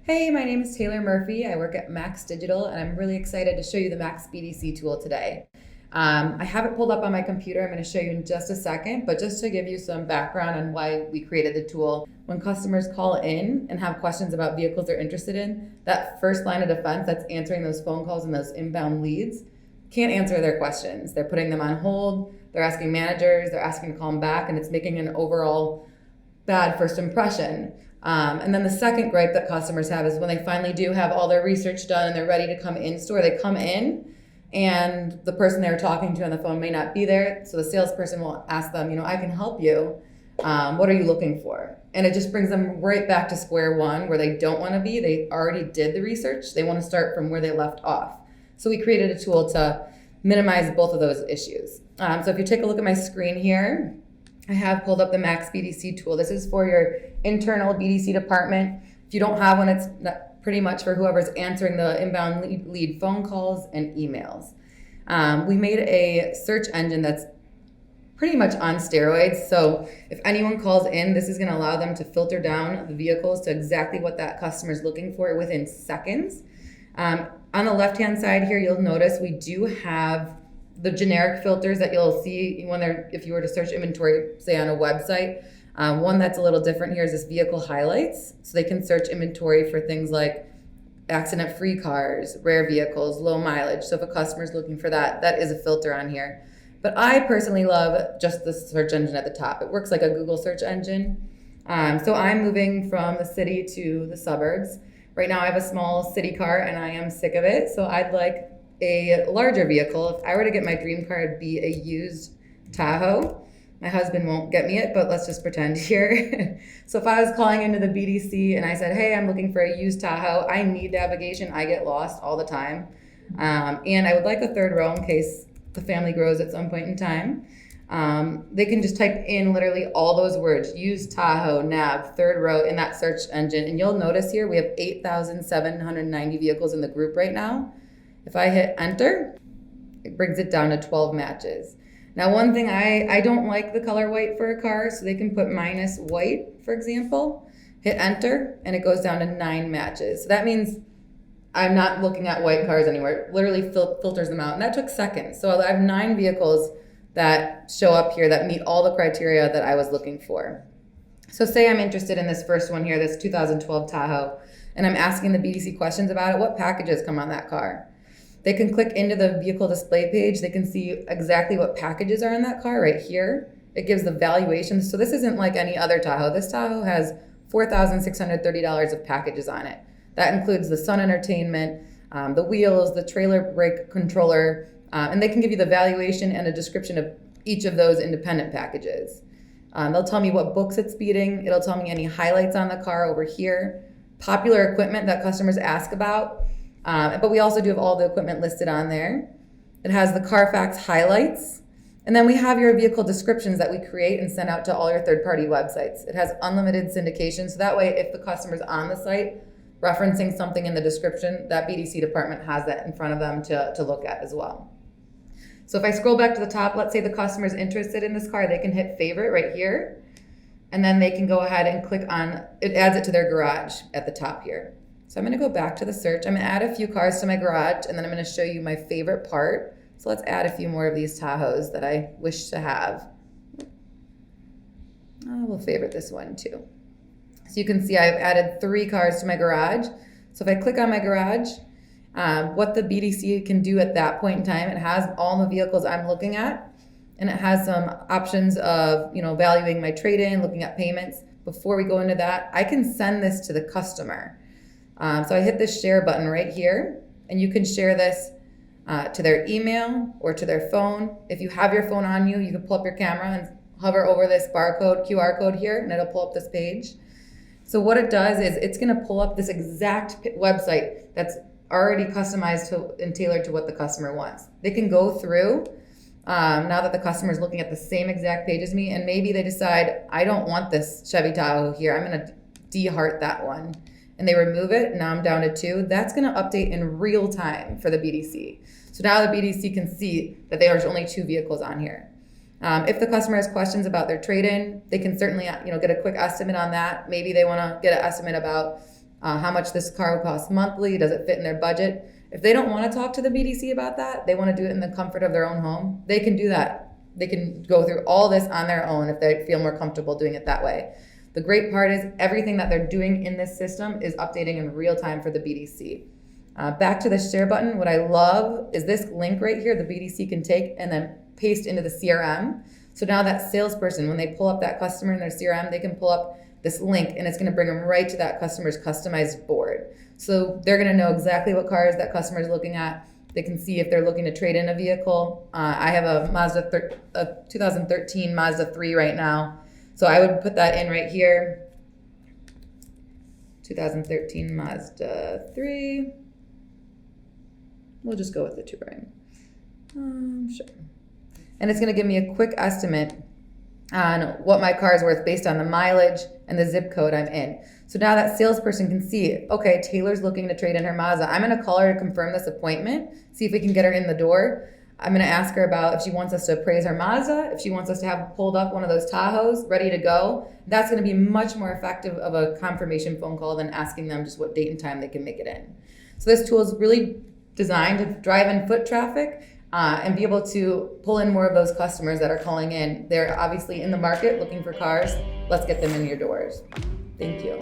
Hey, my name is Taylor Murphy. I work at Max Digital, and I'm really excited to show you the Max BDC tool today. I have it pulled up on my computer. I'm going to show you in just a second, but just to give you some background on why we created the tool. When customers call in and have questions about vehicles they're interested in, that first line of defense that's answering those phone calls and those inbound leads can't answer their questions. They're putting them on hold, they're asking managers, they're asking to call them back, and it's making an overall bad first impression. And then the second gripe that customers have is when they finally do have all their research done and they're ready to come in store, they come in and the person they were talking to on the phone may not be there. So the salesperson will ask them, I can help you. What are you looking for? And it just brings them right back to square one where they don't want to be. They already did the research. They want to start from where they left off. So we created a tool to minimize both of those issues. So if you take a look at my screen here, I have pulled up the Max BDC tool. This is for your internal BDC department. If you don't have one, it's pretty much for whoever's answering the inbound lead phone calls and emails. We made a search engine that's pretty much on steroids. So if anyone calls in, this is going to allow them to filter down the vehicles to exactly what that customer is looking for within seconds. On the left-hand side here, you'll notice we do have the generic filters that you'll see if you were to search inventory, say on a website. One that's a little different here is this vehicle highlights. So they can search inventory for things like accident-free cars, rare vehicles, low mileage. So if a customer is looking for that, that is a filter on here. But I personally love just the search engine at the top. It works like a Google search engine. So I'm moving from the city to the suburbs. Right now I have a small city car and I am sick of it. So I'd like a larger vehicle. If I were to get my dream car, it'd be a used Tahoe. My husband won't get me it, but let's just pretend here. So if I was calling into the BDC and I said, hey, I'm looking for a used Tahoe, I need navigation. I get lost all the time. And I would like a third row in case the family grows at some point in time. They can just type in literally all those words, used Tahoe, nav, third row in that search engine. And you'll notice here we have 8,790 vehicles in the group right now. If I hit enter, it brings it down to 12 matches. Now, one thing, I don't like the color white for a car, so they can put minus white, for example. Hit enter, and it goes down to 9 matches. So that means I'm not looking at white cars anymore. It literally filters them out, and that took seconds. So I have 9 vehicles that show up here that meet all the criteria that I was looking for. So say I'm interested in this first one here, this 2012 Tahoe, and I'm asking the BDC questions about it. What packages come on that car? They can click into the vehicle display page. They can see exactly what packages are in that car right here. It gives the valuation. So this isn't like any other Tahoe. This Tahoe has $4,630 of packages on it. That includes the sun entertainment, the wheels, the trailer brake controller, and they can give you the valuation and a description of each of those independent packages. They'll tell me what books it's beating. It'll tell me any highlights on the car over here, popular equipment that customers ask about. But we also do have all the equipment listed on there. It has the Carfax highlights. And then we have your vehicle descriptions that we create and send out to all your third-party websites. It has unlimited syndication. So that way, if the customer's on the site referencing something in the description, that BDC department has that in front of them to look at as well. So if I scroll back to the top, let's say the customer's interested in this car, they can hit favorite right here. And then they can go ahead and click on, it adds it to their garage at the top here. So I'm going to go back to the search. I'm going to add a few cars to my garage, and then I'm going to show you my favorite part. So let's add a few more of these Tahoes that I wish to have. We'll favorite this one too. So you can see I've added 3 cars to my garage. So if I click on my garage, what the BDC can do at that point in time, it has all the vehicles I'm looking at, and it has some options of, valuing my trade-in, looking at payments. Before we go into that, I can send this to the customer. So I hit this share button right here, and you can share this to their email or to their phone. If you have your phone on you, you can pull up your camera and hover over this QR code here, and it'll pull up this page. So what it does is it's going to pull up this exact website that's already customized and tailored to what the customer wants. They can go through now that the customer is looking at the same exact page as me, and maybe they decide, I don't want this Chevy Tahoe here. I'm going to de-heart that one. And they remove it, now I'm down to 2. That's going to update in real time for the BDC. So now the BDC can see that there's only 2 vehicles on here. If the customer has questions about their trade-in, they can certainly get a quick estimate on that. Maybe they want to get an estimate about how much this car will cost monthly, does it fit in their budget. If they don't want to talk to the BDC about that, they want to do it in the comfort of their own home, they can do that. They can go through all this on their own if they feel more comfortable doing it that way. The great part is everything that they're doing in this system is updating in real time for the BDC. Back to the share button, what I love is this link right here the BDC can take and then paste into the CRM. So now that salesperson, when they pull up that customer in their CRM, they can pull up this link and it's going to bring them right to that customer's customized board. So they're going to know exactly what cars that customer is looking at. They can see if they're looking to trade in a vehicle. I have a 2013 Mazda 3 right now. So I would put that in right here. 2013 Mazda 3. We'll just go with the Touring. Sure. And it's going to give me a quick estimate on what my car is worth based on the mileage and the zip code I'm in. So now that salesperson can see, okay, Taylor's looking to trade in her Mazda. I'm going to call her to confirm this appointment, see if we can get her in the door. I'm going to ask her about if she wants us to appraise her Mazda, if she wants us to have pulled up one of those Tahoes ready to go. That's going to be much more effective of a confirmation phone call than asking them just what date and time they can make it in. So this tool is really designed to drive in foot traffic and be able to pull in more of those customers that are calling in. They're obviously in the market looking for cars. Let's get them in your doors. Thank you.